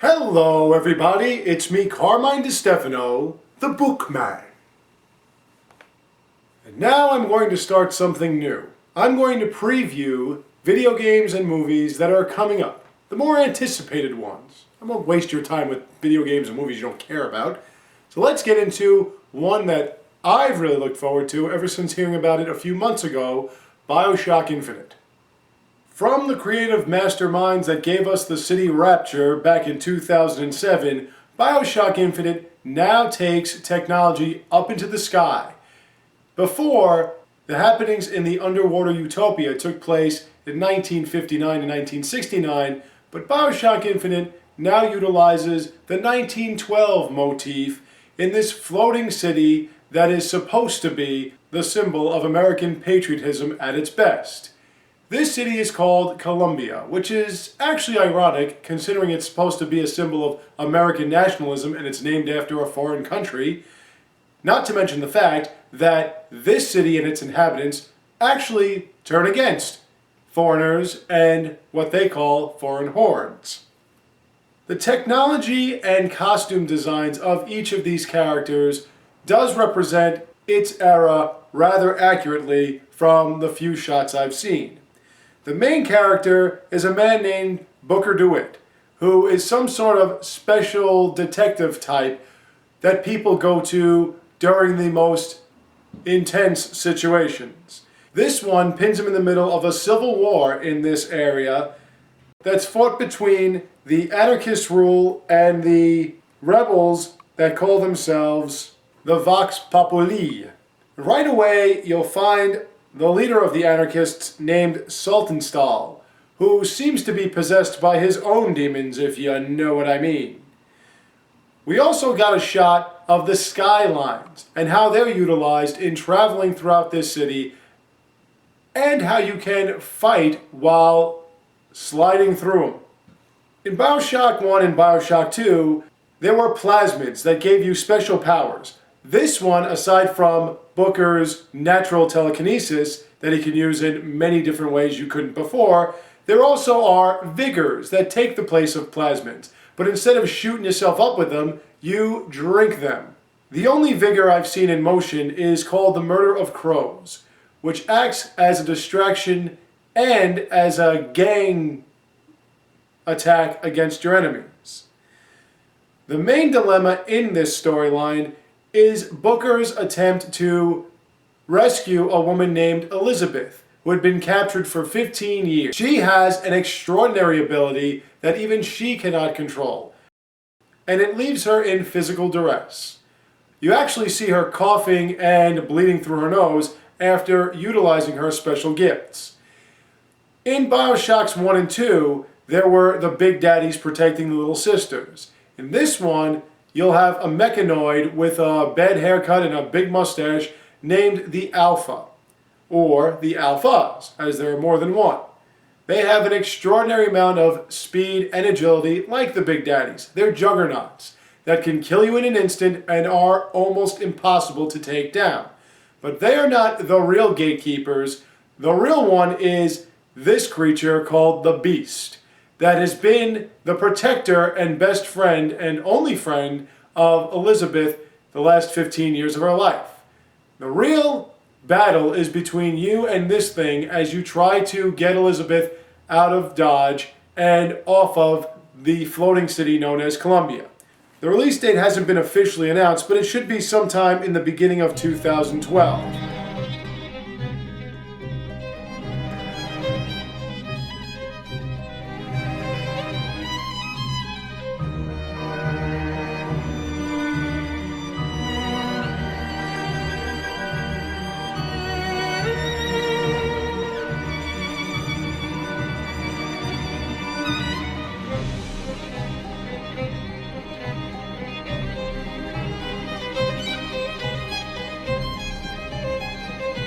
Hello everybody, it's me Carmine DiStefano, the Bookman. And now I'm going to start something new. I'm going to preview video games and movies that are coming up, the more anticipated ones. I won't waste your time with video games and movies you don't care about. So let's get into one that I've really looked forward to ever since hearing about it a few months ago, Bioshock Infinite. From the creative masterminds that gave us the city Rapture back in 2007, Bioshock Infinite now takes technology up into the sky. Before, the happenings in the underwater utopia took place in 1959 and 1969, but Bioshock Infinite now utilizes the 1912 motif in this floating city that is supposed to be the symbol of American patriotism at its best. This city is called Columbia, which is actually ironic considering it's supposed to be a symbol of American nationalism and it's named after a foreign country. Not to mention the fact that this city and its inhabitants actually turn against foreigners and what they call foreign hordes. The technology and costume designs of each of these characters does represent its era rather accurately from the few shots I've seen. The main character is a man named Booker DeWitt, who is some sort of special detective type that people go to during the most intense situations. This one pins him in the middle of a civil war in this area that's fought between the anarchist rule and the rebels that call themselves the Vox Populi. Right away, you'll find the leader of the anarchists named Sultanstall, who seems to be possessed by his own demons, if you know what I mean. We also got a shot of the skylines and how they're utilized in traveling throughout this city and how you can fight while sliding through them. In Bioshock 1 and Bioshock 2, there were plasmids that gave you special powers. This one, aside from Booker's natural telekinesis that he can use in many different ways you couldn't before, there also are vigors that take the place of plasmids. But instead of shooting yourself up with them, you drink them. The only vigor I've seen in motion is called the Murder of Crows, which acts as a distraction and as a gang attack against your enemies. The main dilemma in this storyline is Booker's attempt to rescue a woman named Elizabeth, who had been captured for 15 years. She has an extraordinary ability that even she cannot control, and it leaves her in physical duress. You actually see her coughing and bleeding through her nose after utilizing her special gifts. In Bioshocks 1 and 2, there were the big daddies protecting the little sisters. In this one, you'll have a mechanoid with a bad haircut and a big mustache named the Alpha, or the Alphas, as there are more than one. They have an extraordinary amount of speed and agility like the big daddies. They're juggernauts that can kill you in an instant and are almost impossible to take down. But they are not the real gatekeepers. The real one is this creature called the Beast, that has been the protector and best friend and only friend of Elizabeth the last 15 years of her life. The real battle is between you and this thing as you try to get Elizabeth out of Dodge and off of the floating city known as Columbia. The release date hasn't been officially announced, but it should be sometime in the beginning of 2012.